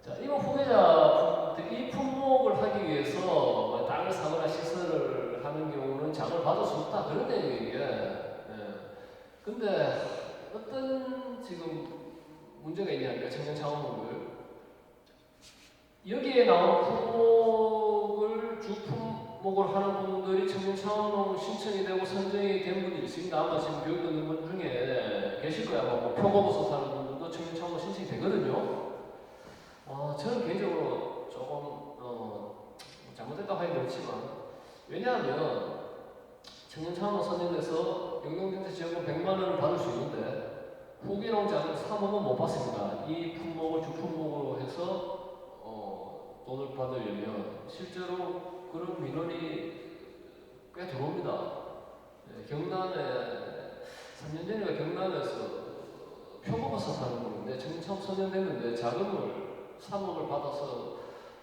자, 이거 후계자 이 품목을 하기 위해서 뭐 땅을 사거나 시설을 하는 경우는 장을 받을 수 없다 그런 내용이에요. 이게. 근데 어떤 지금 문제가 있냐니까 청년창업을 여기에 나온 품목을 주품목을 하는 분들이 청년창업농 신청이 되고 선정이 된 분들이 있습니다. 아마 지금 교육 듣는 분 중에 계실 거야. 뭐 표고버섯 하는 분들도 청년창업농 신청이 되거든요. 저는 개인적으로 조금 잘못됐다고 하긴 그렇지만 왜냐하면 청년창업농 선정돼서 영농정책지원금 100만 원을 받을 수 있는데 후기농장은 3억은 못 받습니다. 이 품목을 주품목으로 해서 돈을 받으려면 실제로 그런 민원이 꽤 들어옵니다. 경남에 3년 전에 경남에서 표고버섯 하는 건데 청년창업 선정됐는데 자금을 3억을 받아서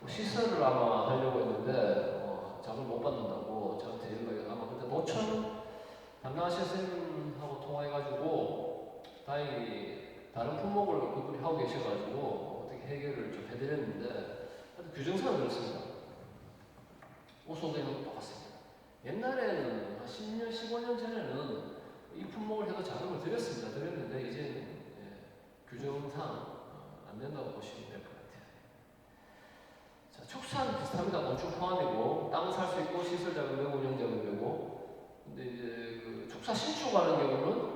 시설을 아마 하려고 했는데 자금을 못 받는다고 저한테 연락이 아마 그때 노천 담당하신 선생님하고 통화해가지고 다행히 다른 품목을 그분이 하고 계셔가지고 어떻게 해결을 좀 해드렸는데 규정사는 그렇습니다. 오소대는 똑같습니다. 옛날에는 한 10년, 15년 전에는 이 품목을 해도 자금을 드렸는데 이제는 규정상 안 된다고 보시면 될 것 같아요. 자, 축사는 비슷합니다. 건축 포함이고 땅 살 수 있고 시설 자금 되고 운영 자금 되고 근데 이제 그 축사 신축하는 경우는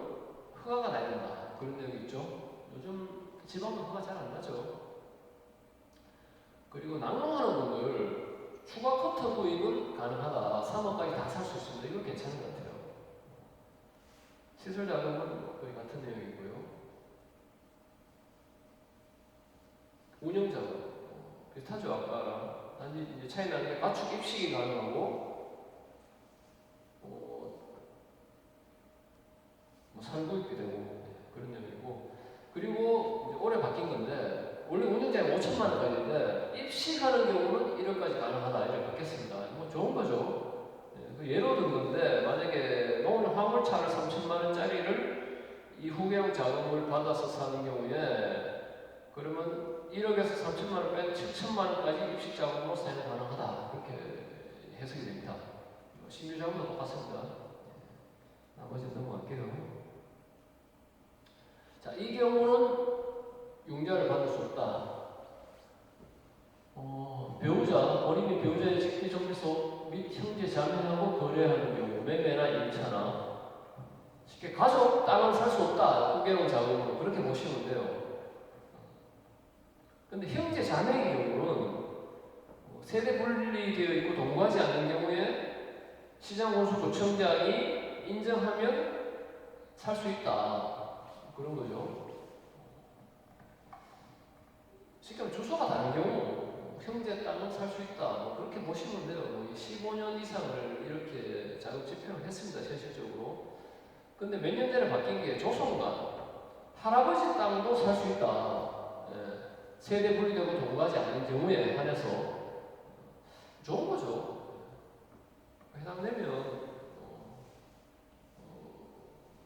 허가가 나야 된다 그런 내용이 있죠. 요즘 지방도 허가 잘 안 나죠. 그리고 낙농하는 분들 추가 커터 구입은 가능하다. 3억까지 다 살 수 있습니다. 이거 괜찮은 것 같아요. 시설 자금은 거의 같은 내용이고요. 운영 자금 비슷하죠 아까랑. 단지 이제 차이 나는 게 가축 입식이 가능하고 뭐 살구입이 되고 그런 내용이고 그리고 이제 올해 바뀐 건데 원래 운영자가 5천만 원까지인데 입식하는 경우는 1억까지 가능하다 이렇게 바뀌었습니다. 뭐 좋은 거죠. 예로 든 건데 만약에 농업 화물차를 3천만 원짜리를 이 후계형 자금을 받아서 사는 경우에 그러면 1억에서 3천만 원 빼면 7천만 원까지 입식 자금으로 사용 가능하다 그렇게 해석이 됩니다. 신규 자금도 똑같습니다. 나머지 넘어갈게요. 자, 이 경우는 융자를 받을 수 없다. 배우자, 본인이 배우자의 직계 정비소 및 형제 자매하고 거래하는 경우, 매매나 임차나 쉽게 가족 땅을 살 수 없다. 후계형 자금으로 그렇게 보시면 돼요. 근데 형제 자매의 경우는 세대 분리되어 있고 동거하지 않는 경우에 시장군수구청장이 인정하면 살 수 있다. 그런 거죠. 지금 주소가 다른 경우 형제 땅은 살 수 있다. 뭐 그렇게 보시면 돼요. 15년 이상을 이렇게 자격 집행을 했습니다. 현실적으로. 근데 몇 년 전에 바뀐 게 조선과 할아버지 땅도 살 수 있다. 세대 분리되고 동거하지 않는 경우에 한해서 좋은 거죠. 해당되면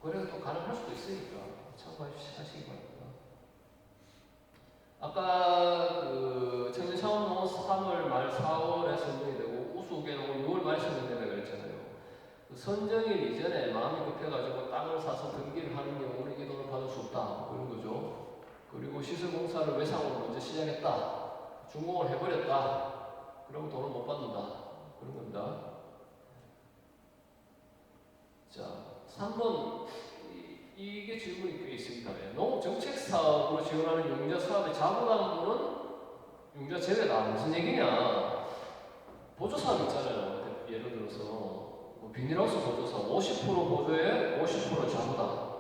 거래가 또 가능할 수도 있으니까 참고하시기 바랍니다. 아까 그 청년창업농은 3월 말 4월에 선정이 되고 우수후계농은 6월 말에 선정된다고 그랬잖아요. 그 선정일 이전에 마음이 급해가지고 땅을 사서 등기를 하는 경우는 이 돈을 받을 수 없다 그런 거죠. 그리고 시설공사를 외상으로 먼저 시작했다. 준공을 해버렸다. 그러면 돈을 못 받는다. 그런 겁니다. 자, 3번 이게 질문이 꽤 있습니다. 농업정책 사업으로 지원하는 융자 사업의 자부담분은 융자 제외다. 무슨 얘기냐? 보조 사업 있잖아요. 예를 들어서 뭐 비닐하우스 보조사업 50% 보조에 50% 자부담.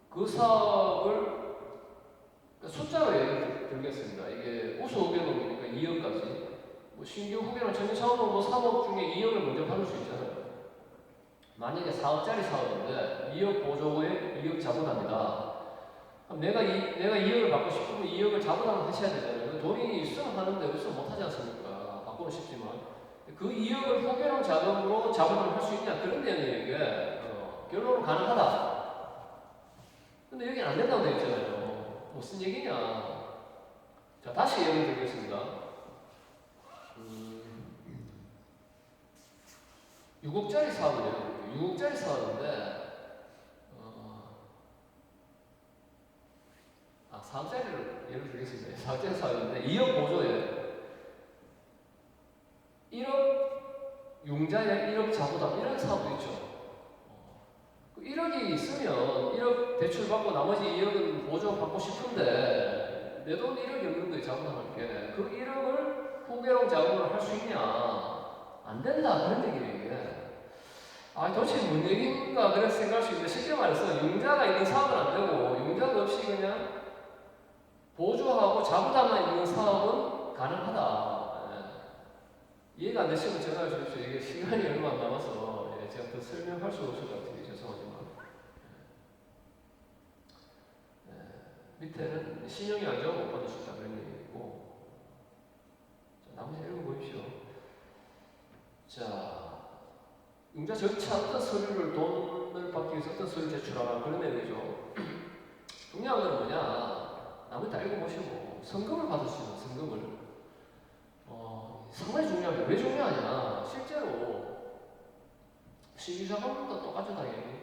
그 사업을 숫자로 예를 들겠습니다. 이게 우수 후계농이니까 2억까지. 뭐 신규 후계농 청년창업은 뭐 3억 중에 2억을 먼저 받을 수 있잖아요. 만약에 4억짜리 사업인데 2억 보조에 2억 자부담이다. 그럼 내가 2억을 받고 싶으면 2억을 자부담을 하셔야 되잖아요. 돈이 있으면 하는데 없으면 못하지 않습니까? 받고는 싶지만 그 2억을 후계농 자금으로 자부담을 할 수 있냐 그런 내용이에요. 이게 결론은 가능하다. 근데 여기는 안 된다고 되어 있잖아요. 무슨 얘기냐? 자, 다시 다시 예를 들겠습니다. 6억짜리 사업이에요. 6억짜리 사업인데 4억짜리를 예를 들겠습니다. 4억짜리 사업인데 2억 보조예요. 1억 융자에 1억 자부담 이런 사업도 있죠. 1억이 있으면 1억 대출 받고 나머지 2억은 보조 받고 싶은데 내 돈 1억이 없는 거예요. 자부담할게. 그 1억을 후계로 자금을 할 수 있냐? 안 된다. 그런 얘기예요. 도대체 뭔 얘기인가 그런 생각할 수 있는데 쉽게 말해서 융자가 있는 사업은 안 되고 융자가 없이 그냥 보조하고 자부담만 있는 사업은 가능하다. 이해가 안 되시면 전화해 주십시오. 이게 시간이 얼마 안 남아서 제가 더 설명할 수 없을 것 같아요. 죄송하지만. 밑에는 신용이 안 좋으면 못 받을 수 있다 그런 얘기고. 자, 나머지 읽어보십시오. 자, 융자 절차 어떤 서류를 돈을 받기 위해서 어떤 서류를 제출하라 그런 내용이죠. 중요한 건 뭐냐? 나머지 다 읽어보시고 성금을 받을 수 있는 성금을. 상당히 중요합니다. 왜 중요하냐? 실제로 신규자금도 똑같죠 당연히.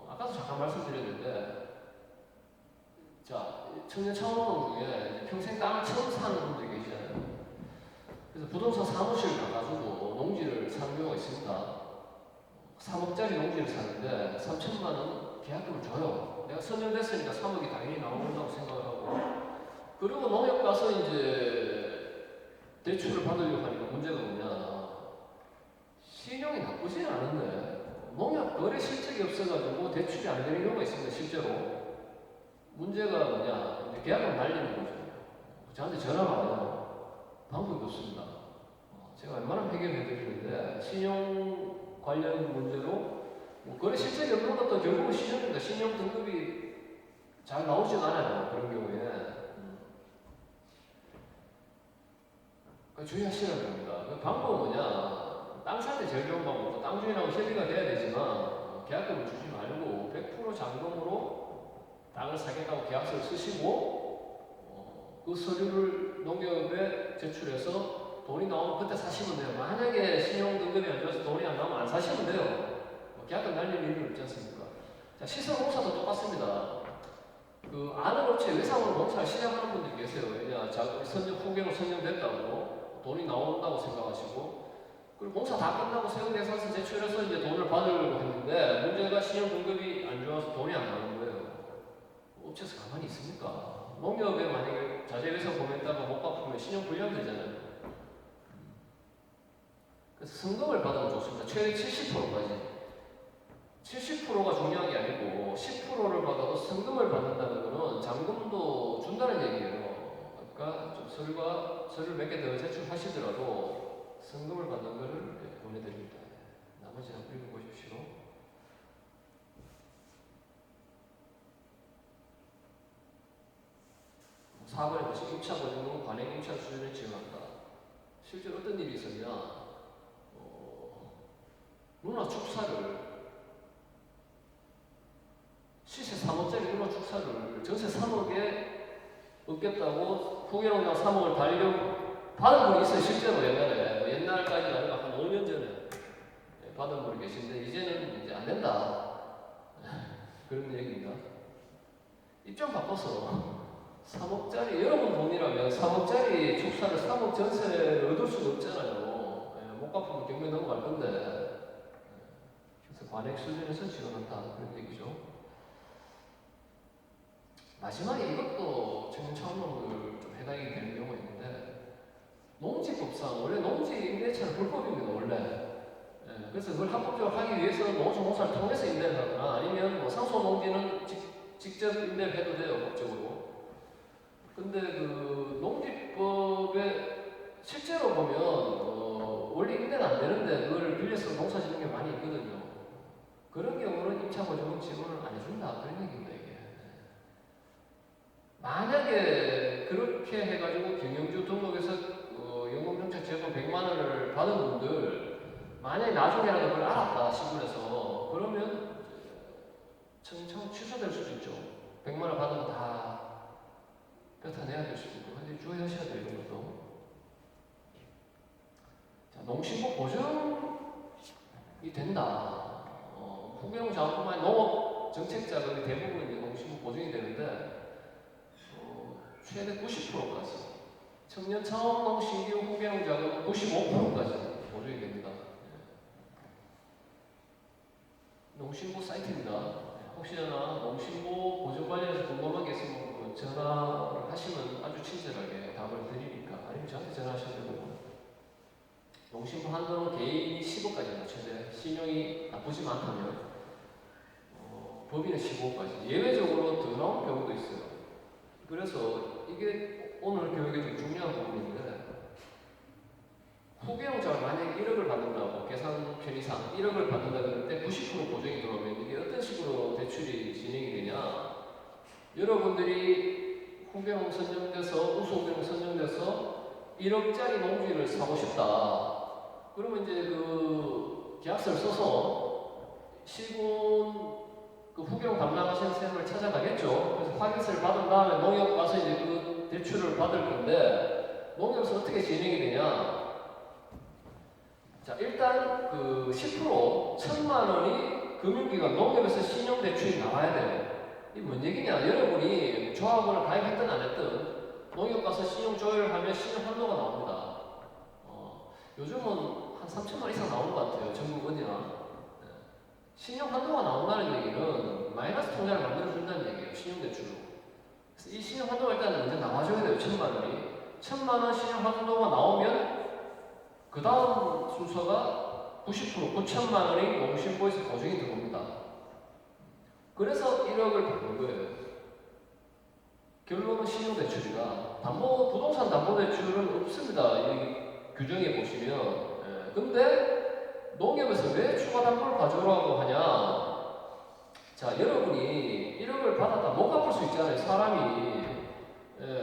아까도 잠깐 말씀드렸는데, 자 청년 창업원 중에 평생 땅을 처음 사는 분들이 계시잖아요. 그래서 부동산 사무실 가가지고 농지를 사는 경우가 있습니다. 3억짜리 농지를 사는데 3천만 원 계약금을 줘요. 내가 선정됐으니까 3억이 당연히 나온다고 생각을 하고, 그리고 농협 가서 이제 대출을 받으려고 하니까 문제가 뭐냐? 신용이 나쁘지는 않은데 농협 거래 실적이 없어가지고 대출이 안 되는 경우가 있습니다. 실제로. 문제가 뭐냐? 이제 계약을 날리는 거죠. 저한테 전화가 와요. 방법이 없습니다. 제가 웬만하면 해결해 드리는데 신용 관련 문제로 거래 실적이 없는 것도 결국은 신용입니다. 신용 등급이 잘 나오지 않아요. 그런 경우에. 주의하시라는 겁니다. 그 방법은 뭐냐? 땅 살 때 제일 좋은 방법은 땅 주인하고 협의가 돼야 되지만 계약금을 주지 말고 100% 잔금으로 땅을 사겠다고 계약서를 쓰시고 그 서류를 농협에 제출해서 돈이 나오면 그때 사시면 돼요. 만약에 신용 등급이 안 좋아서 돈이 안 나오면 안 사시면 돼요. 계약금 날릴 일은 없지 않습니까? 자, 시설 공사도 똑같습니다. 그 아는 업체 외상으로 공사를 시작하는 분들이 계세요. 왜냐, 선정 후계로 선정됐다고 돈이 나온다고 생각하시고, 그리고 공사 다 끝나고 세금 계산서 제출해서 이제 돈을 받으려고 했는데 문제가 신용 등급이 안 좋아서 돈이 안 나오는 거예요. 업체에서 가만히 있습니까? 농협에 만약에 자재외상 보냈다가 못 갚으면 신용 불량 되잖아요. 그래서 성금을 받으면 좋습니다. 최대 70%까지. 70%가 중요한 게 아니고 10%를 받아도 성금을 받는다는 것은 잔금도 준다는 얘기예요. 그러니까 좀 서류를 몇 개 더 제출하시더라도 성금을 받는 것을 보내드립니다. 나머지 한번 읽어보십시오. 4번에 보시면 임차 보증금은 관행 임차 수준에 지원한다. 실제로 어떤 일이 있었냐? 누나 축사를 시세 3억짜리 누나 축사를 전세 3억에 얻겠다고 후계농장 3억을 달려고 받은 분이 있어요. 실제로 옛날에. 옛날까지 아니고 한 5년 전에 받은 분이 계신데 이제는 이제 안 된다. 그런 얘기입니다. 입장 바꿔서 3억짜리 여러분 돈이라면 3억짜리 축사를 3억 전세를 얻을 수가 없잖아요. 못 갚으면 경매 넘어갈 건데. 그래서 관액 수준에서 지원한다. 그런 얘기죠. 마지막에 이것도 청년 창업을 좀 해당이 되는 경우가 있는데, 농지법상 원래 농지 임대차는 불법입니다. 원래. 그래서 그걸 합법적으로 하기 위해서 농수공사를 통해서 임대를 하거나 아니면 상속 농지는 직접 임대를 해도 돼요. 법적으로. 근데 그 농지법에 실제로 보면 원래 임대는 안 되는데 그걸 빌려서 농사 짓는 게 많이 있거든요. 그런 경우는 임차보증금 지원을 안 해준다. 그런 얘기입니다. 만약에 그렇게 해가지고 경영주 등록에서 연금정책 제도 100만 원을 받은 분들, 만약에 나중에라도 그걸 알았다 시군에서, 그러면 청청 취소될 수도 있죠. 100만 원 받으면 다 뼈타내야 될 수도 있고, 근데 주의하셔야 돼요, 이런 것도. 자, 농심부 보증이 된다. 후계용 작업뿐만 농업 정책 자금이 대부분 이제 농심부 보증이 되는데, 최대 90%까지. 청년 창업 농 신규 후계용 자금 95%까지 보증이 됩니다. 농심부 사이트입니다. 혹시나 농심부 보증 관련해서 궁금한 게 있으면 전화를 하시면 아주 친절하게 답을 드리니까, 아니면 저한테 전화하셔도 되고. 농심부 한도는 개인이 10억까지입니다. 최대 신용이 나쁘지만 않다면 법인은 15억까지. 예외적으로 더 나온 경우도 있어요. 그래서 이게 오늘 교육에 좀 중요한 부분인데, 후계용자가 만약에 1억을 받는다고 계산 편의상 1억을 받는다 그럴 때 90% 보증이 들어오면 이게 어떤 식으로 대출이 진행이 되냐, 여러분들이 후계용 선정돼서 우수후계용 선정돼서 1억짜리 농지를 사고 싶다. 그러면 이제 그 계약서를 써서 시군 그 후계용 담당하시는 선생님을 찾아가겠죠. 그래서 확인서를 받은 다음에 농협 가서 이제 그 대출을 받을 건데, 농협에서 어떻게 진행이 되냐? 자, 일단 그 10% 1,000만 원이 금융기관 농협에서 신용대출이 나와야 돼요. 이게 뭔 얘기냐? 여러분이 조합원을 가입했든 안 했든 농협 가서 신용 조회를 하면 신용 한도가 나옵니다. 요즘은 한 3,000만 원 이상 나오는 것 같아요. 전국 어디나. 신용 한도가 나온다는 얘기는 마이너스 통장을 만들어준다는 얘기예요. 신용대출로. 그래서 이 신용 한도가 일단 먼저 나와줘야 돼요. 1,000만 원이. 1,000만 원 신용 한도가 나오면 그 다음 순서가 90% 9,000만 원이 농심부에서 보증이 들어옵니다. 그래서 1억을 받는 거예요. 결론은 신용대출이다. 부동산 담보대출은 없습니다. 이 규정에 보시면. 근데 농협에서 왜 추가 담보를 가져오라고 하냐? 자, 여러분이 1억을 받았다 못 갚을 수 있잖아요. 사람이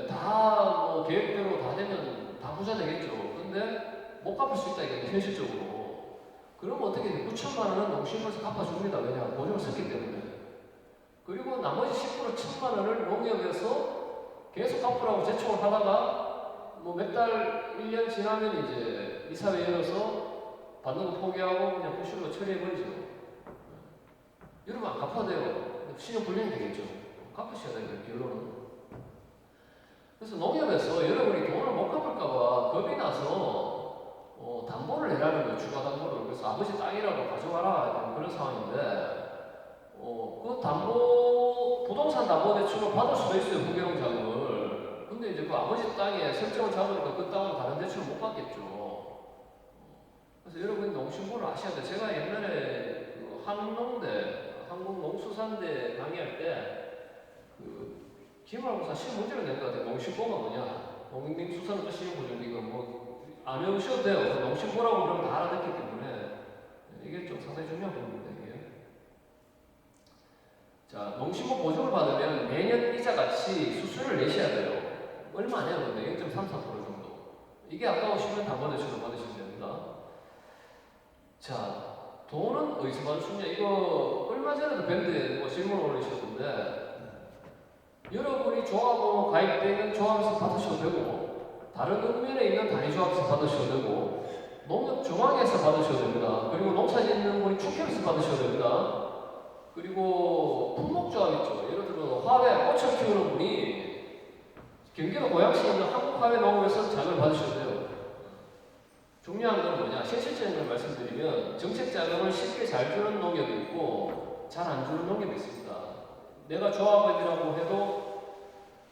다 계획대로 다 되면 다 부자 되겠죠. 근데 못 갚을 수 있다 이게 현실적으로. 그러면 어떻게 돼? 9,000만 원은 농심에서 갚아줍니다. 왜냐? 보증을 썼기 때문에. 그리고 나머지 10% 1,000만 원을 농협에서 계속 갚으라고 재촉을 하다가 몇 달, 1년 지나면 이제 이사회 열어서 받는 거 포기하고 그냥 부실로 처리해버리죠. 여러분 안 갚아도 돼요. 신용 불량이 되겠죠. 갚으셔야 돼요. 결론은. 그래서 농협에서 여러분이 돈을 못 갚을까봐 겁이 나서 담보를 내라는 거예요. 추가 담보를. 그래서 아버지 땅이라도 가져가라 그런 상황인데, 그 부동산 담보대출을 받을 수도 있어요. 후계용 자금을. 근데 이제 그 아버지 땅에 설정을 잡으니까 그 땅은 다른 대출을 못 받겠죠. 그래서 여러분이 농심부를 아셔야 돼요. 제가 옛날에 그 한국농수산대 강의할 때 기말고사 시험 문제를 낸 것 같아요. 농심부가 뭐냐? 농림수산부 시험보증 이거 안 외우셔도 돼요. 농심부라고 그러면 다 알아듣기 때문에 이게 좀 상당히 중요한 부분입니다. 이게. 자, 농심부 보증을 받으면 매년 이자같이 수수료를 내셔야 돼요. 얼마 안 해요, 근데 0.33% 정도. 이게 아까우시면 담보대출을 받으시면 됩니다. 자, 돈은 어디서 받을 수 있냐? 이거 얼마 전에도 밴드에 질문 올리셨는데, 여러분이 조합으로 가입되면 조합에서 받으셔도 되고, 다른 읍면에 있는 단위조합에서 받으셔도 되고, 농협 중앙에서 받으셔도 됩니다. 그리고 농사 짓는 분이 축협에서 받으셔도 됩니다. 그리고 품목조합 있죠. 예를 들어 화훼, 꽃을 키우는 분이 경기도 고양시에 있는 한국화훼농업에서 자금을 받으셔도 돼요. 중요한 건 뭐냐? 실질적인 걸 말씀드리면 정책 자금을 쉽게 잘 주는 농협이 있고 잘 안 주는 농협이 있습니다. 내가 조합원이라고 해도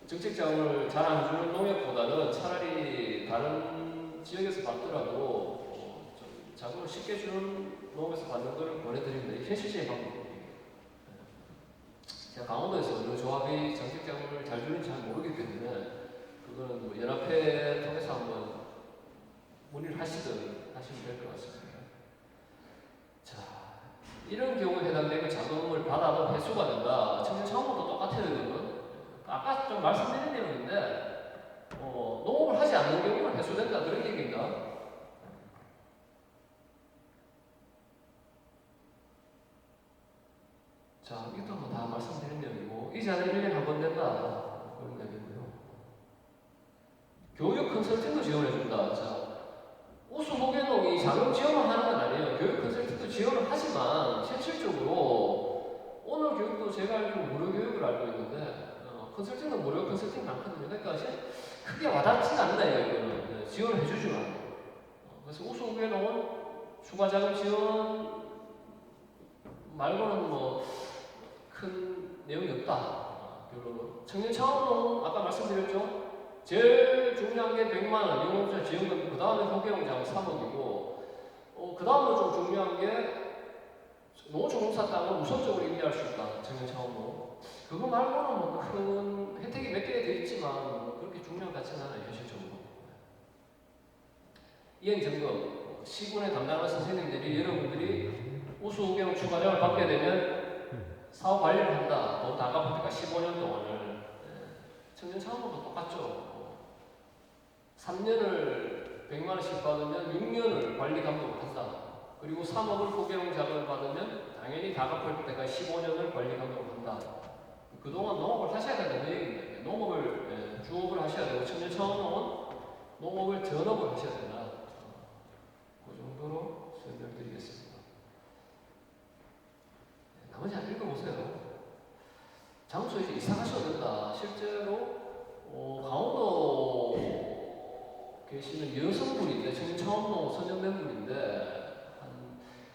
정책 자금을 잘 안 주는 농협보다는 차라리 다른 지역에서 받더라도 좀 자금을 쉽게 주는 농협에서 받는 걸 보내드립니다. 이게 현실적인 방법입니다. 제가 강원도에서 어느 조합이 정책 자금을 잘 주는지 잘 모르기 때문에 그거는 연합회 통해서 한번 문의를 하시면 될 것 같습니다. 자, 이런 경우에 해당되면 자금을 받아도 회수가 된다. 청년 창업도 똑같아요. 이거는. 아까 좀 말씀드린 내용인데 농업을 하지 않는 경우는 회수된다 그런 얘기입니다. 자, 이것도 다 말씀드린 내용이고 이자는 1년에 한 번 된다 그런 얘기고요. 교육 컨설팅도 지원해준다. 자, 우수 호계농이 자금 지원을 하는 건 아니에요. 교육 컨설팅도 지원을 하지만 현실적으로 오늘 교육도 제가 알기로 무료 교육을 알고 있는데 컨설팅은 무료 컨설팅 많거든요. 그러니까 크게 와닿지는 않는다 이거는. 지원을 해주지만 그래서 우수 호계농은 추가 자금 지원 말고는 뭐 큰 내용이 없다. 결론은 청년 창업농 아까 말씀드렸죠. 제일 중요한 게 100만 원 영업자 지원금, 그 다음에 호계농장 3억이고, 그 다음으로 좀 중요한 게 농어촌농사 땅을 우선적으로 임대할 수 있다. 청년 창업농. 그거 말고는 뭐 큰 혜택이 몇 개가 돼 있지만 뭐 그렇게 중요한 것 같지는 않아요, 현실적으로. 이행점검, 시군에 담당하는 선생님들이 여러분들이 우수 호계농 추가자금을 받게 되면 사업 관리를 한다. 돈 다 갚을 때까 15년 동안을. 청년 창업도 똑같죠. 3년을 100만 원씩 받으면 6년을 관리 감독을 한다. 그리고 3억을 호계농 자금을 받으면 당연히 다 갚을 때까지 15년을 관리 감독을 한다. 그동안 농업을 하셔야 된다는 얘기입니다. 농업을 주업을 하셔야 되고 청년 창업농은 농업을 전업을 하셔야 된다. 그 정도로 설명드리겠습니다. 나머지 한 읽어보세요. 장소에 이제 이사 가셔도 된다. 실제로 강원도 계시는 여성분인데 청년 창업농 선정된 분인데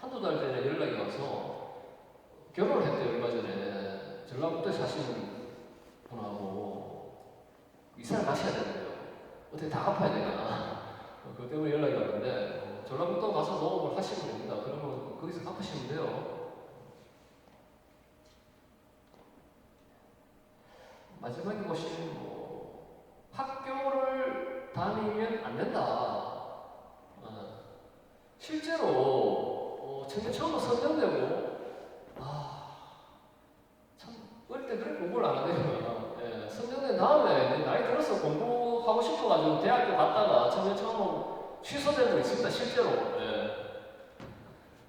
한두 달 전에 연락이 와서 결혼을 했대요. 얼마 전에 전라북도에 사시는 분하고 이사를 가셔야 되는데요. 어떻게 다 갚아야 되나. 그것 때문에 연락이 왔는데 전라북도 가서 농업을 하시면 됩니다. 그러면 거기서 갚으시면 돼요. 마지막에 보시면 학교를 다니면 안 된다. 실제로 청년 처음 선정되고 참 어릴 때 그렇게 공부를 안 하네요. 선정된 다음에 나이 들어서 공부하고 싶어가지고 대학교 갔다가 청년 처음 취소된 분 있습니다. 실제로.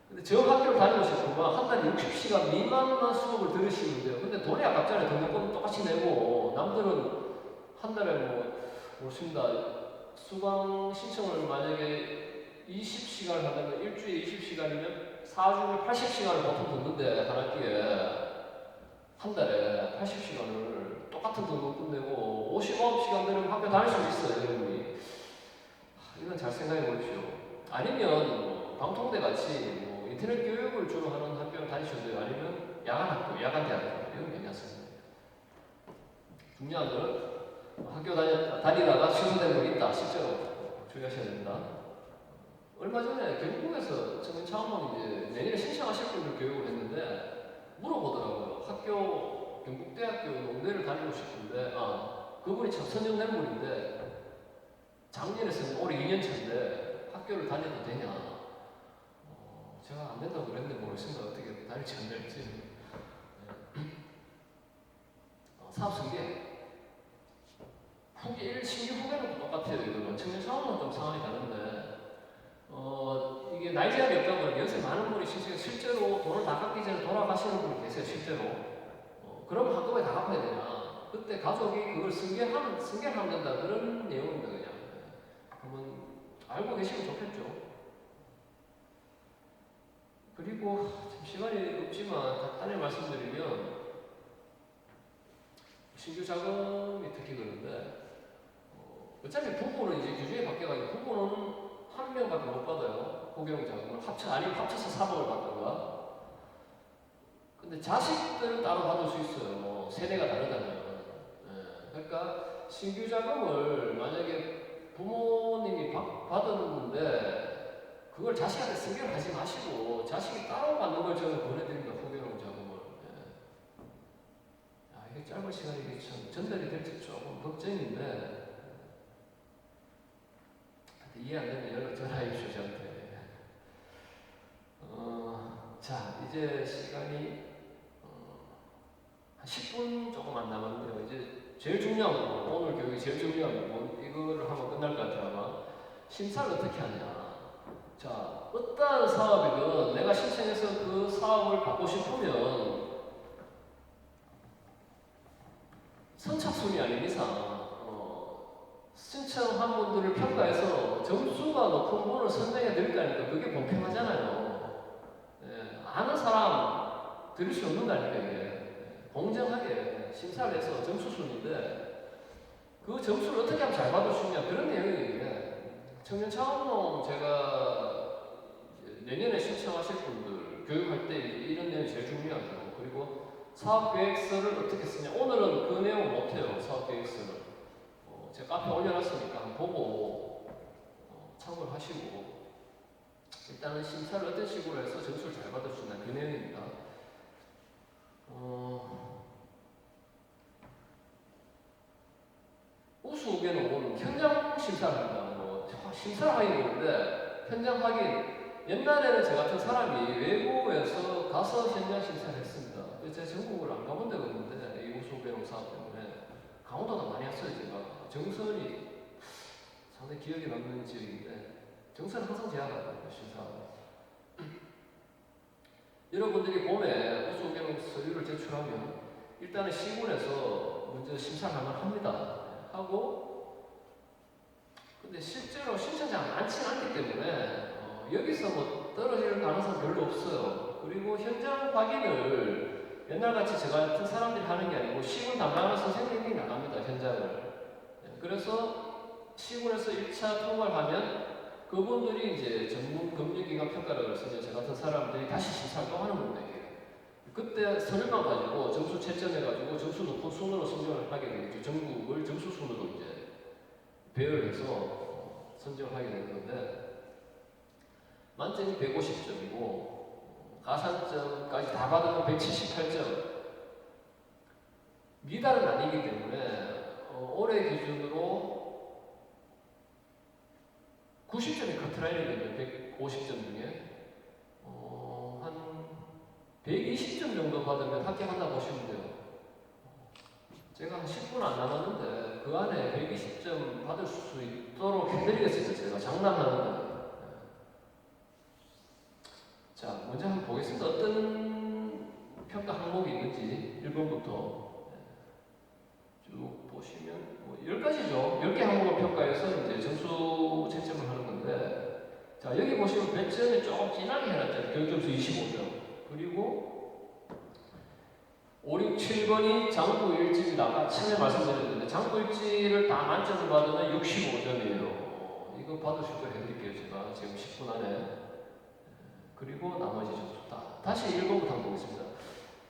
근데 저 학교를 다니고 싶으면 한 달에 60시간 미만만 수업을 들으시면 돼요. 근데 돈이 아깝잖아요. 등록금 똑같이 내고 남들은 한 달에 모르십니다. 수강 신청을 만약에 20시간을 한다면 일주일에 20시간이면 4주에 80시간을 보통 듣는데 한 학기에 한 달에 80시간을 똑같은 등록금 내고 59시간 들으면 학교 다닐 수 있어요. 여러분이. 이건 잘 생각해 보십시오. 아니면 방통대 같이 인터넷 교육을 주로 하는 학교를 다니셔도 돼요. 아니면 야간 학교, 야간 대학교 이런 괜찮습니다. 중요한 건 학교 다니다가 취소된 분 있다. 실제로 주의하셔야 됩니다. 얼마 전에 경북에서 청년 창업농 이제 내년에 신청하실 분들 교육을 했는데 물어보더라고요. 학교 경북대학교 농대를 다니고 싶은데 그분이 참 선정된 분인데 작년에서는 올해 2년차인데 학교를 다녀도 되냐? 제가 안 된다고 그랬는데 모르겠습니다. 어떻게 다닐지 안 될지. 사업 승계. 신규 후배는 똑같아요. 이거는 청년 창업은 좀 상황이 다른데 이게 나이 제한이 없다고 연세 많은 분이 실제로 돈을 다 갚기 전에 돌아가시는 분이 계세요. 실제로. 그러면 한꺼번에 다 갚아야 되냐? 그때 가족이 그걸 승계하면 된다 그런 내용입니다. 그냥. 그러면 알고 계시면 좋겠죠. 그리고 시간이 없지만 간단히 말씀드리면 신규 자금이 특히 그런데 어차피 부부는 이제 규정이 바뀌어가지고 부부는 한 명밖에 못 받아요. 호계농 자금을 아니면 합쳐서 3억을 받던가. 근데 자식들은 따로 받을 수 있어요. 세대가 다르다면. 그러니까 신규 자금을 만약에 부모님이 받았는데 그걸 자식한테 승계를 하지 마시고 자식이 따로 받는 걸 저는 보내드립니다. 호계농 자금을. 이게 짧은 시간에 이게 참 전달이 될지 조금 걱정인데 이해 안 되면 연락 전화해 주십시오. 저한테. 자, 이제 시간이 한 10분 조금 안 남았는데요. 이제 제일 중요한 부분, 오늘 교육이 제일 중요한 부분, 이거를 하면 끝날 것 같아요. 아마 심사를 어떻게 하냐. 자, 어떠한 사업이든 내가 신청해서 그 사업을 받고 싶으면 선착순이 아닌 이상 신청한 분들을 평가해서 점수가 높은 분을 선정해 드릴까니까 그게 공평하잖아요. 예, 아는 사람 드릴 수 없는 거 아닙니까 이게. 공정하게 심사를 해서 점수 순인데 그 점수를 어떻게 하면 잘 받을 수 있냐 그런 내용이에요. 청년 창업농 제가 내년에 신청하실 분들 교육할 때 이런 내용이 제일 중요하죠. 그리고 사업계획서를 어떻게 쓰냐. 오늘은 그 내용 못해요. 사업계획서를 제가 카페에 올려놨으니까 한번 보고 참고를 하시고 일단은 심사를 어떤 식으로 해서 점수를 잘 받을 수 있나 그 내용입니다. 우수 의견은 현장 심사를 합니다. 심사를 하긴 있는데 현장 확인 옛날에는 저 같은 사람이 외부에서 가서 현장 심사를 했습니다. 제가 전국을 안 가본 데가 없는데 이 우수 의견 사업 때문에 강원도도 많이 왔어요. 제가 정선이 상당히 기억에 남는 지역인데 정선은 항상 제가 가거든요. 심사. 여러분들이 봄에 우수 의견 서류를 제출하면 일단은 시군에서 먼저 심사를 한번 합니다. 하고 근데 실제로 신청자가 많지는 않기 때문에 여기서 뭐 떨어질 가능성 별로 없어요. 그리고 현장 확인을 옛날같이 저 같은 사람들이 하는 게 아니고 시군 담당하는 선생님이 나갑니다. 현장을. 그래서 시군에서 1차 통과를 하면 그분들이 이제 전문 금융기관 평가를 해서 저 같은 사람들이 다시 심사를 또 하는 겁니다. 그때 서류만 가지고 점수 채점해가지고 점수 높은 순으로 선정을 하게 되겠죠. 전국을 점수 순으로 이제 배열해서 선정을 하게 되는 건데 만점이 150점이고 가산점까지 다 받으면 178점. 미달은 아니기 때문에 올해 기준으로 90점이 커트라인이거든요. 150점 중에 한 120점 정도 받으면 합격한다 보시면 돼요. 제가 한 10분 안 남았는데 그 안에 120점 받을 수 있도록 해드리겠습니다. 제가 장난하는데. 자, 먼저 한번 보겠습니다. 어떤 평가 항목이 있는지 1번부터 쭉 보시면 뭐 10가지죠. 10개 항목을 평가해서 이제 점수 채점을 하는 건데 자, 여기 보시면 배점이 조금 진하게 해놨잖아요. 교육점수 25점. 그리고 5, 6, 7번이 장부일지입니다. 아까 처음에 말씀드렸는데 장부일지를 다 만점을 받으면 65점이에요. 이거 받으실 거 해드릴게요. 제가 지금 10분 안에. 그리고 나머지 점수 다시 1번부터 한번 보겠습니다.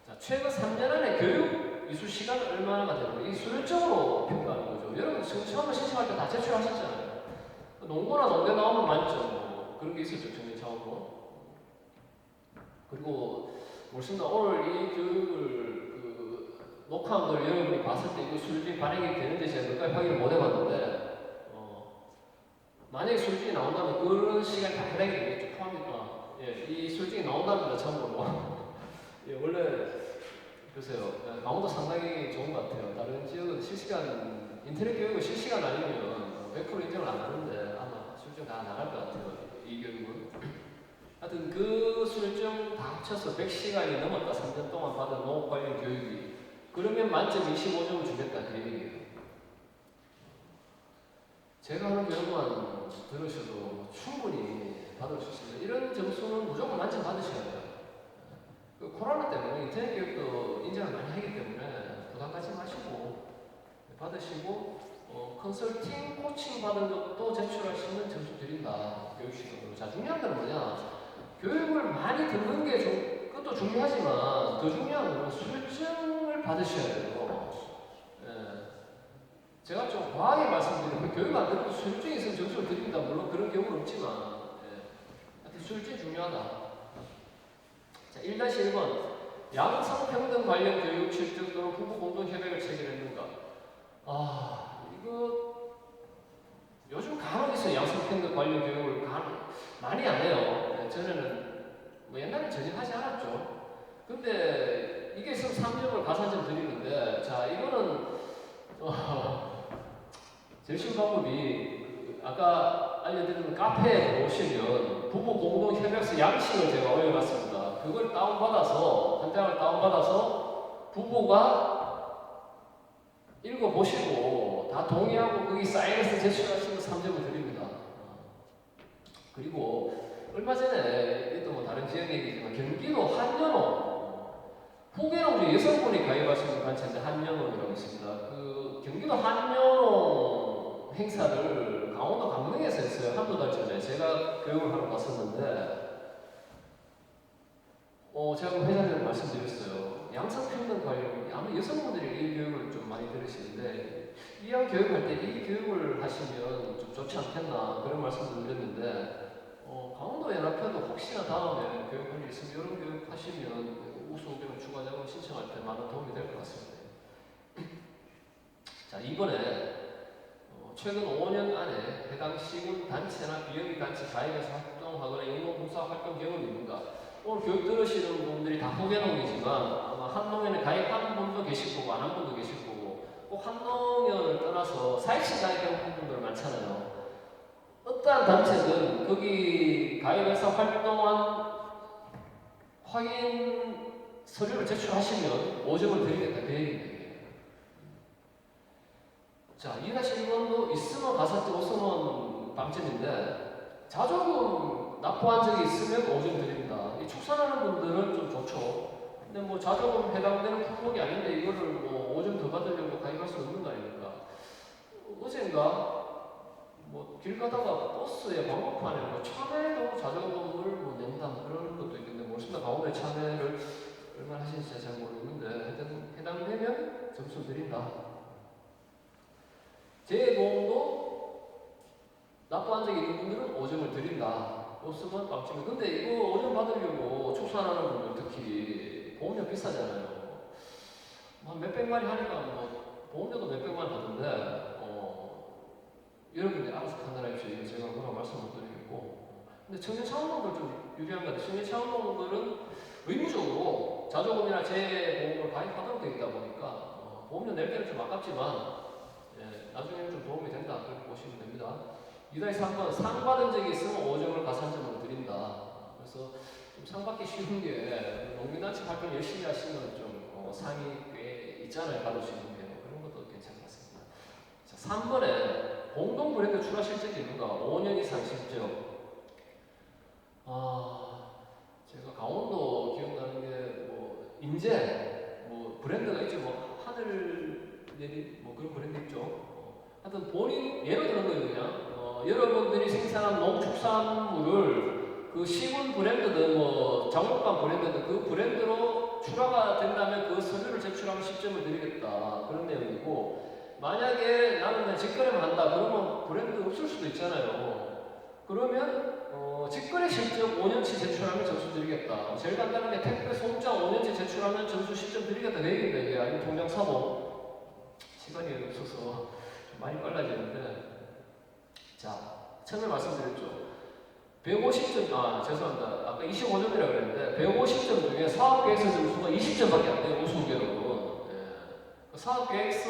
자, 최근 3년 안에 교육 이수 시간은 얼마나 되는가? 이 수율적으로 평가하는 거죠. 여러분 지금 처음에 신청할 때 다 제출하셨잖아요. 농구나 농대 나오면 만점 뭐 그런 게 있었죠. 청년 창업으로. 그리고 멋있다. 오늘 이 교육을 녹화한 걸 여러분이 봤을 때 이거 수율이 반영이 되는지 제가 끝까지 확인을 못 해봤는데 만약에 수율이 나온다면 그런 시간이 다 해당이 되겠죠. 포함이니까. 예, 이 수율이 나온답니다. 참고로. 예, 원래 글쎄요. 강원도 상당히 좋은 것 같아요. 다른 지역은 실시간 인터넷 교육은 실시간 아니면 100% 인정을 안 하는데 아마 수율이 다 나갈 것 같아요. 이 교육은. 하여튼 그 수료증 다 합쳐서 100시간이 넘었다. 3년 동안 받은 농업 관련 교육이. 그러면 만점 25점을 주겠다. 그 얘기예요. 제가 하는 교육만 들으셔도 충분히 받을 수 있습니다. 이런 점수는 무조건 만점 받으셔야 돼요. 그 코로나 때문에 인터넷 교육도 인정을 많이 하기 때문에 부담 갖지 마시고 받으시고 컨설팅, 코칭 받은 것도 제출하시면 점수 드린다. 교육시간으로. 자, 중요한 건 뭐냐? 교육을 많이 듣는 게 그것도 중요하지만 더 중요한 건 수료증을 받으셔야 돼요. 예. 제가 좀 과하게 말씀드리면 교육 안 듣고 수료증이 있으면 점수를 드립니다. 물론 그런 경우는 없지만 하여튼 수료증이 중요하다. 자, 1-1번 양성평등 관련 교육 실적 또는 부부 공동협약을 체결했는가? 이거 요즘 간혹 있어요. 양성평등 관련 교육을 많이 안 해요. 전에는 뭐 옛날에 전혀 하지 않았죠. 근데 이게 있으면 3점을 가산점 드리는데 자, 이거는 제일 쉬운 방법이 아까 알려드린 카페에 오시면 부부 공동 협약서 양식을 제가 올려놨습니다. 그걸 다운받아서 한 장을 다운받아서 부부가 읽어보시고 다 동의하고 거기 사인해서 제출하시면 3점을 드립니다. 그리고 얼마 전에 이것도 뭐 다른 지역 얘기지만 경기도 한연호 후계로 우리 여성분이 가입하시는 단체인데 한연호라고 있습니다. 그 경기도 한연호 행사를 강원도 강릉에서 했어요. 한두 달 전에 제가 교육을 하러 갔었는데 제가 그 회장님한테 말씀드렸어요. 양성평등 관련 아마 여성분들이 이 교육을 좀 많이 들으시는데 이왕 교육할 때 이 교육을 하시면 좀 좋지 않겠나 그런 말씀을 드렸는데 강원도 연합회도 혹시나 다음에 교육할 일 있으면 이런 교육 하시면 우수교육 추가 자금 신청할 때 많은 도움이 될 것 같습니다. 자, 이번에 최근 5년 안에 해당 시군 단체나 비영리 단체 가입해서 활동하거나 영농봉사 활동 경험이 있는가? 오늘 교육 들으시는 분들이 다 후계농이지만 아마 한농연에 가입한 분도 계실 거고 안 한 분도 계실 거고 꼭 한농연을 떠나서 사익신 가입한 분들 많잖아요. 어떠한 단체든 거기 가입해서 활동한 확인 서류를 제출하시면 5점을 드리겠다 그 얘기입니다. 자, 2-1번도 있으면 가산점 없으면 빵점인데 자조금 납부한 적이 있으면 5점 드립니다. 축산하는 분들은 좀 좋죠. 근데 뭐 자조금 해당되는 품목이 아닌데 이거를 뭐 5점 더 받으려고 가입할 수 없는 거 아닙니까? 어젠가 뭐 길 가다가 버스에 광고판에 뭐 참외도 자조금을 뭐 낸다 그런 것도 있는데 모르겠습니다. 강원도에 참외를 얼마나 하시는지 잘 모르겠는데 하여튼 해당되면 점수 드린다. 재보험도 납부한 적이 있는 분들은 5점을 드린다. 없으면 빵점이. 근데 이거 5점 받으려고 축산하는 분들 특히 보험료 비싸잖아요. 한 몇백마리 하니까 뭐 보험료도 몇백만 받는데 여러분들이 알아서 판단하십시오. 이거 제가 뭐라고 말씀 못 드리겠고. 근데 청년 차원농들 좀 유리한 것 같아요. 청년 차원농들은 의무적으로 자조금이나 재보험을 가입하도록 되어 있다 보니까 보험료 낼 때는 좀 아깝지만 나중에는 좀 도움이 된다. 그렇게 보시면 됩니다. 2-3번 상 받은 적이 있으면 5점을 가산점으로 드린다. 그래서 좀 상 받기 쉬운 게 농민단체 활동 열심히 하시면 좀 상이 꽤 있잖아요. 받을 수 있는 게 그런 것도 괜찮은 것 같습니다. 자, 3번에 공동 브랜드 출하 실적이 있는가? 5년 이상 실적. 제가 강원도 기억나는 게 뭐 인제 뭐 브랜드가 있죠. 뭐 하늘 내리 뭐 그런 브랜드 있죠. 하여튼 본인 예를 들은 거예요. 그냥 여러분들이 생산한 농축산물을 그 시군 브랜드든 뭐 장목감 브랜드든 그 브랜드로 출하가 된다면 그 서류를 제출하면 10점을 드리겠다 그런 내용이고 만약에 나는 그냥 직거래만 한다 그러면 브랜드 없을 수도 있잖아요. 그러면 직거래 실적 5년치 제출하면 점수 드리겠다. 제일 간단한 게 택배 송장 5년치 제출하면 점수 10점 드리겠다 그 얘기입니다. 이게 아니면 통장 사고 시간이 없어서 많이 빨라지는데 자 처음에 말씀드렸죠. 150점 죄송합니다. 아까 25점이라고 그랬는데 150점 중에 사업계획서 점수가 20점밖에 안 돼요. 우수계획은 사업계획서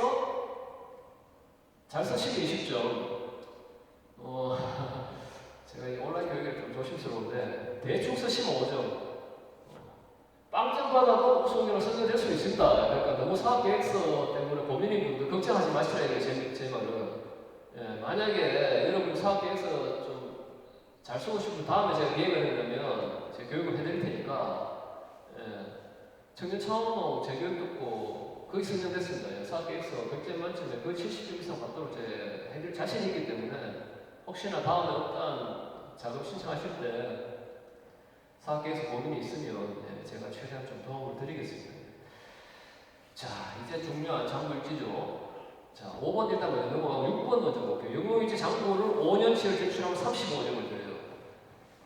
잘 쓰시면 20점 제가 이 온라인 교육에 좀 조심스러운데 대충 쓰시면 5점 빵점 받아도 우수계획으로 선정될 수 있습니다. 그러니까 너무 사업계획서 때문에 고민인 분들 걱정하지 마시라 이게 제 말은. 만약에 여러분 사업계획서 좀 잘 쓰고 싶으면 다음에 제가 기회가 된다면 제가 교육을 해드릴 테니까 청년 차원농 재교육 듣고 거기 선정됐습니다. 사업계획서 100점 만점에 거의 70점 이상 받도록 제가 해드릴 자신이 있기 때문에 혹시나 다음에 어떤 자금 신청하실 때 사업계획서 고민이 있으면 제가 최대한 좀 도움을 드리겠습니다. 자, 이제 중요한 장부일지죠. 자, 5번 일단 먼저 넘어가고 6번 먼저 볼게요. 영농일지 장부를 5년치를 제출하면 35점을 드려요.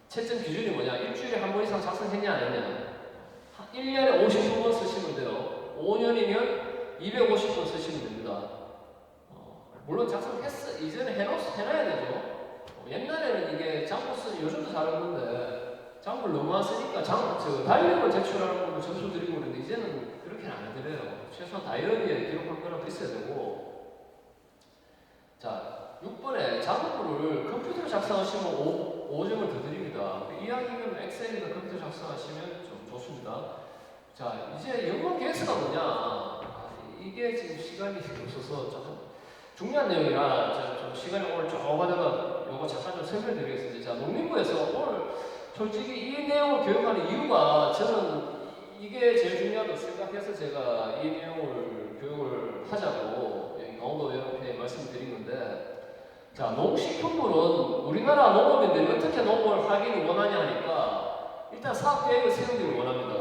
채점 기준이 뭐냐? 일주일에 한 번 이상 작성했냐 안 했냐? 1년에 50번 쓰시면 돼요. 5년이면 250번 쓰시면 됩니다. 물론 작성했어. 이전에 해놔야 되죠. 옛날에는 이게 장부 쓰니 요즘도 잘하는데 장부를 너무 안 쓰니까 달력을 제출하는 걸로 점수 드리고 그러는데 이제는 그렇게는 안 해드려요. 최소한 다이어리에 기록할 거라도 있어야 되고. 자, 6번에 작업부를 컴퓨터로 작성하시면 5점을 더 드립니다. 이왕이면 엑셀이나 컴퓨터 작성하시면 좀 좋습니다. 자, 이제 연봉 계획서가 뭐냐? 이게 지금 시간이 없어서 조금 중요한 내용이라 제가 좀 시간이 오늘 쭉 가다가 요거 잠깐 좀 설명드리겠습니다. 자, 농림부에서 오늘 솔직히 이 내용을 교육하는 이유가 저는 이게 제일 중요하다고 생각해서 제가 이 내용을 교육을 하자고 강원도 연합회에 말씀드린 건데, 자, 농식품부는 우리나라 농업인들이 어떻게 농업을 하기를 원하냐 하니까 일단 사업계획을 세우기를 원합니다.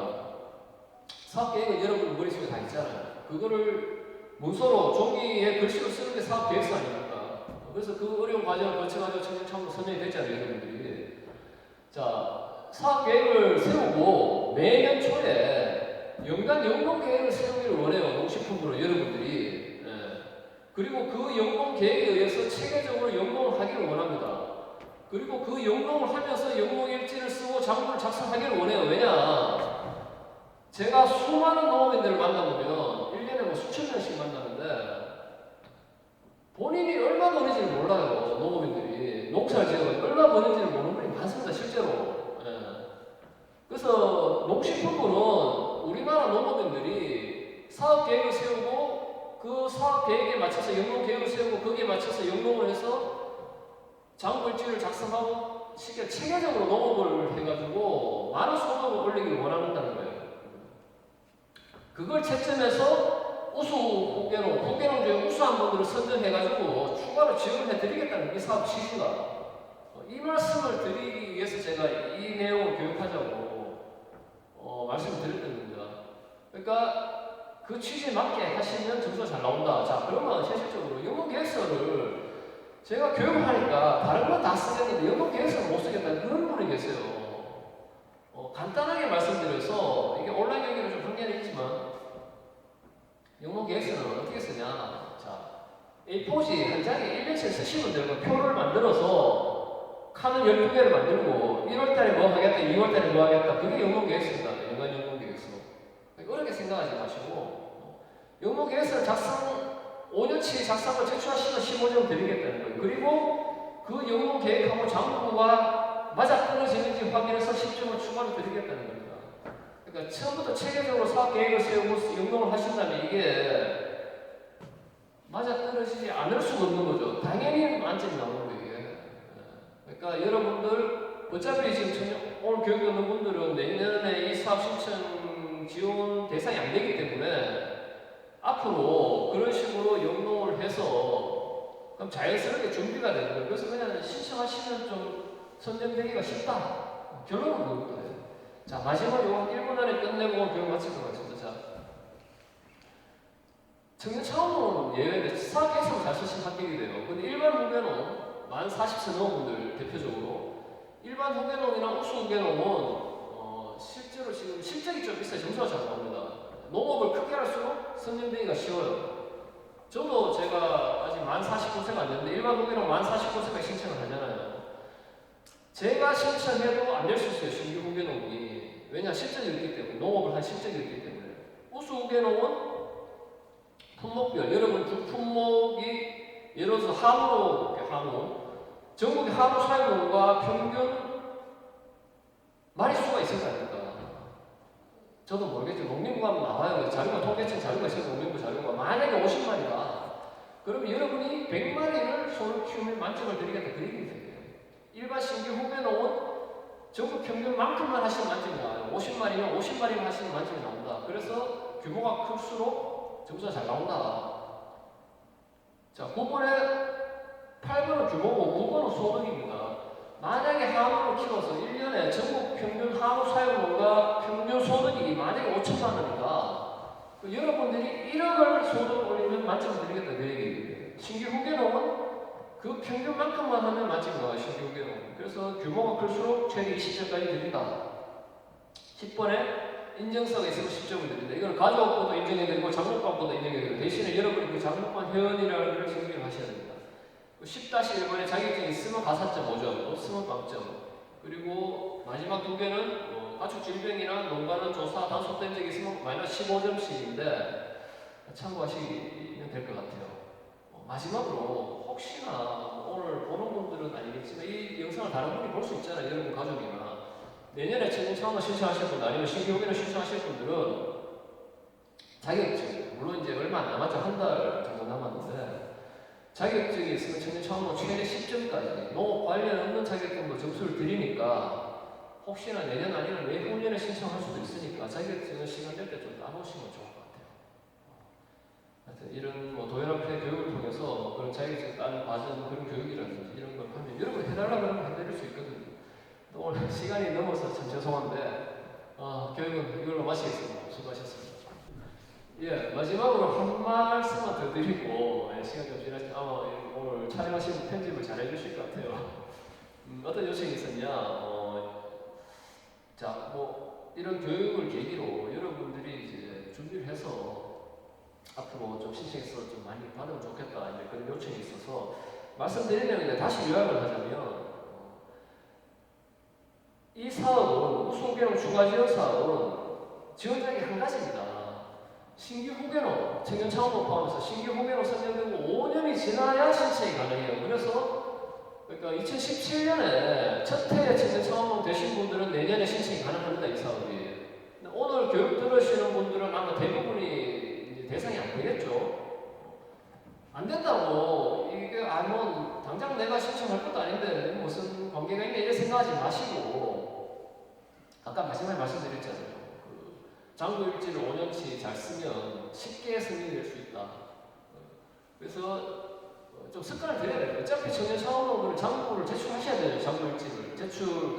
사업계획은 여러분 머릿속에 다 있잖아요. 그거를 문서로 종이에 글씨로 쓰는 게 사업계획서 아닙니까? 그래서 그 어려운 과정을 거쳐가지고 청년창으로 선정이 됐잖아요, 여러분들이. 자, 사업계획을 세우고 매년 초에 연간 연봉계획을 세우기를 원해요, 농식품부로 여러분들이. 그리고 그 연봉계획에 의해서 체계적으로 연봉을 하기를 원합니다. 그리고 그 연봉을 하면서 연봉일지를 쓰고 장부를 작성하기를 원해요. 왜냐? 제가 수많은 농업인들을 만나보면 1년에 뭐 수천 명씩 만나는데 본인이 얼마 버는지를 몰라요. 농업인들이 농사를 지어서 얼마 버는지를 모르는 분이 많습니다. 실제로. 그래서 농식품부는 우리나라 농업인들이 사업계획을 세우고 그 사업계획에 맞춰서 연봉계획을 세우고 거기에 맞춰서 연봉을 해서 장부일지를 작성하고 쉽게 체계적으로 농업을 해가지고 많은 소득을 올리기를 원한다는 거예요. 그걸 채점해서 우수 후계농 중에 우수한 분들을 선정해가지고 추가로 지원을 해드리겠다는 이 사업 취지가, 이 말씀을 드리기 위해서 제가 이 내용을 교육하자고 말씀을 드렸던 겁니다. 그러니까 그 취지에 맞게 하시면 점수가 잘 나온다. 자, 그러면 현실적으로 연봉계획서를 제가 교육을 하니까 다른 건 다 쓰겠는데 연봉계획서를 못 쓰겠다는 그런 분이 계세요. 간단하게 말씀드려서 이게 온라인 경기는 좀 한계는 있지만 연봉계획서는 어떻게 쓰냐. 자, A4지 한 장에 1년치를 쓰시면 되고 표를 만들어서 칸을 12개를 만들고 1월달에 뭐 하겠다, 2월달에 뭐 하겠다. 그게 연봉계획서입니다. 연간 연봉계획서. 어렵게 생각하지 마시고 연봉계획서를 5년치 작성을 제출하시면 15점 드리겠다는 거예요. 그리고 그 연봉계획하고 장부가 맞아떨어지는지 확인해서 10점을 추가로 드리겠다는 겁니다. 그러니까 처음부터 체계적으로 사업계획을 세우고 연봉을 하신다면 이게 맞아떨어지지 않을 수가 없는 거죠. 당연히 만점이 나오는 거예요. 그러니까 여러분들 어차피 지금 오늘 교육 듣는 분들은 내년에 이 사업 신청 지원 대상이 안 되기 때문에 앞으로 그런 식으로 연동을 해서 그럼 자연스럽게 준비가 되는 거예요. 그래서 그냥 신청하시면 좀 선정되기가 쉽다. 결론은 그겁니다. 자, 마지막으로 1분 안에 끝내고 교육 마치도록 하겠습니다. 자, 청년창업농은 예외인데 사업계획서를 잘 쓰신 합격이 돼요. 근데 일반 후계농 만 40세 넘은 분들 대표적으로 일반 후계농이나 우수 후계농은 실제로 지금 실적이 좀 있어야 점수가 잘 나옵니다. 농업을 크게 할수록 선정되기가 쉬워요. 저도 제가 아직 만 49세가 안 됐는데 일반 후계농 만 49세가 신청을 하잖아요. 제가 신청해도 안 될 수 있어요. 신규 후계농이. 왜냐? 실적이 있기 때문에. 농업을 한 실적이 있기 때문에. 우수 후계농은 품목별, 여러분 주 품목이 예를 들어서 한우로 한우 전국의 한우 사용量평균 마리수가 있을 거 아닙니까? 저도 모르겠죠. 농림부 하면 나와요. 자료가 통계청 자료가 있어서 농림부 자료가 만약에 50마리다. 그러면 여러분이 100마리를 소를 키우면 만점을 드리겠다. 그 얘기입니다. 일반 신규 후계농은 전국 평균만큼만 하시는 만점이 나와요. 50마리면 50마리만 하시는 만점이 나온다. 그래서 규모가 클수록 점수가 잘 나온다. 자, 9번에 8번은 규모고 9번은 소득입니다. 만약에 한우를 키워서 1년에 전국 평균 한우 사용료가 평균 소득이 만약에 5천만 원이다. 여러분들이 1억을 소득을 올리면 만점을 드리겠다. 그 얘기예요. 신규 후계농은 그 평균만큼만 하면 만점이 나와요. 신규 후계농은. 그래서 규모가 클수록 최대 20점까지 드린다. 10번에 인증서가 있으면 10점을 드린다. 이건 가족부도 인정해드리고 장목반부도 인정해드리고 대신에 여러분이 그 장목반 회원이라는 걸 증명을 하셔야 됩니다. 10-1번에 자격증이 있으면 가산점 5점, 없으면 0점. 그리고 마지막 두 개는 가축 질병이나 농가는 조사 단속된 적이 있으면 마이너스 15점씩인데 참고하시면 될 것 같아요. 마지막으로 혹시나 오늘 보는 분들은 아니겠지만 이 영상을 다른 분이 볼 수 있잖아요. 여러분 가족이나 내년에 청년창업을 신청하실 분들 아니면 신규후계를 신청하실 분들은 자격증 물론 이제 얼마 안 남았죠. 한 달 정도 남았는데 자격증이 있으면 청년 창업은 최대 10점까지 농업 관련 없는 자격증도 점수를 드리니까 혹시나 내년 아니면 내후년에 신청할 수도 있으니까 자격증은 시간 될 때 좀 따놓으시면 좋을 것 같아요. 하여튼 이런 뭐 도연합회 교육을 통해서 그런 자격증 따는 과정 그런 교육이라든지 이런 걸 하면 여러분 해달라 그러면 해드릴 수 있거든요. 또 오늘 시간이 넘어서 참 죄송한데 교육은 이걸로 마치겠습니다. 수고하셨습니다. 예, 마지막으로 한 말씀만 더 드리고 시간 좀 지났지만 아마 오늘 촬영하신 편집을 잘 해주실 것 같아요. 어떤 요청이 있었냐? 자, 뭐 이런 교육을 계기로 여러분들이 이제 준비를 해서 앞으로 좀 신청해서 좀 많이 받으면 좋겠다 이제 그런 요청이 있어서 말씀드리면 다시 요약을 하자면 이 사업은 우수호개농 추가지원 사업은 지원자액이 한 가지입니다. 신규 호개농, 청년 창업을 포함해서 신규 호개농 선정되고 5년이 지나야 신청이 가능해요. 그러니까 2017년에 첫 해에 청년 창업농 되신 분들은 내년에 신청이 가능합니다. 이 사업이. 오늘 교육 들으시는 분들은 아마 대부분이 이제 대상이 안 되겠죠. 안 된다고 이게 뭐 당장 내가 신청할 것도 아닌데 무슨 관계가 있냐 이렇게 생각하지 마시고 아까 마지막에 말씀드렸잖아요. 장부일지를 5년치 잘 쓰면 쉽게 승인이 될 수 있다. 그래서 좀 습관을 들여야 돼요. 어차피 청년 창업농들은 장부를 제출하셔야 돼요. 장부일지를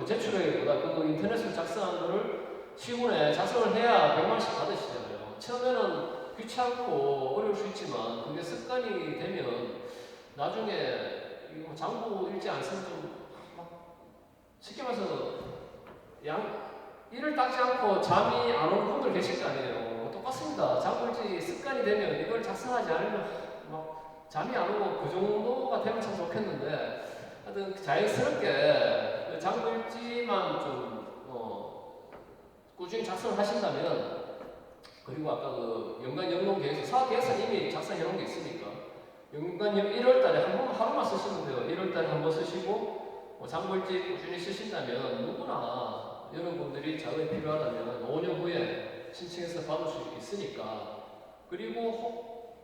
제출하기보다 그 인터넷으로 작성한 거를 시군에 작성을 해야 100만원씩 받으시잖아요. 처음에는 귀찮고 어려울 수 있지만 그게 습관이 되면 나중에 장부일지 안 쓰면 좀 쉽게 말해서 일을 닦지 않고 잠이 안 오는 분들 계실 거 아니에요. 똑같습니다. 장부일지 습관이 되면 이걸 작성하지 않으면 막 잠이 안 오고 그 정도가 되면 참 좋겠는데 하여튼 자연스럽게 장부일지만 좀 꾸준히 작성을 하신다면 그리고 아까 그 연간 영농계획서 사업계획서 이미 작성해 놓은 게 있으니까 연간 1월달에 하루만 쓰시면 돼요. 1월달에 한 번 쓰시고 장부일지 꾸준히 쓰신다면 누구나 여러분들이 자금이 필요하다면 5년 후에 신청해서 받을 수 있으니까 그리고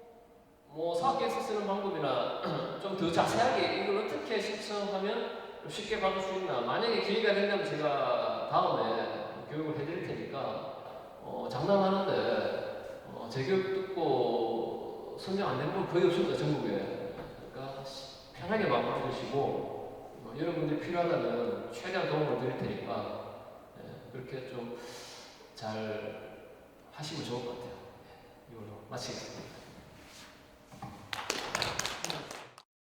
뭐 사업계획서 쓰는 방법이나 좀 더 자세하게 이걸 어떻게 신청하면 쉽게 받을 수 있나 만약에 기회가 된다면 제가 다음에 교육을 해드릴 테니까 장난하는데 제 교육 듣고 선정 안 되는 건 거의 없습니다. 전국에. 그러니까 편하게 마음 먹으시고 여러분들이 필요하다면 최대한 도움을 드릴 테니까 그렇게 좀 잘 하시면 좋을 것 같아요. 이걸로 마치겠습니다.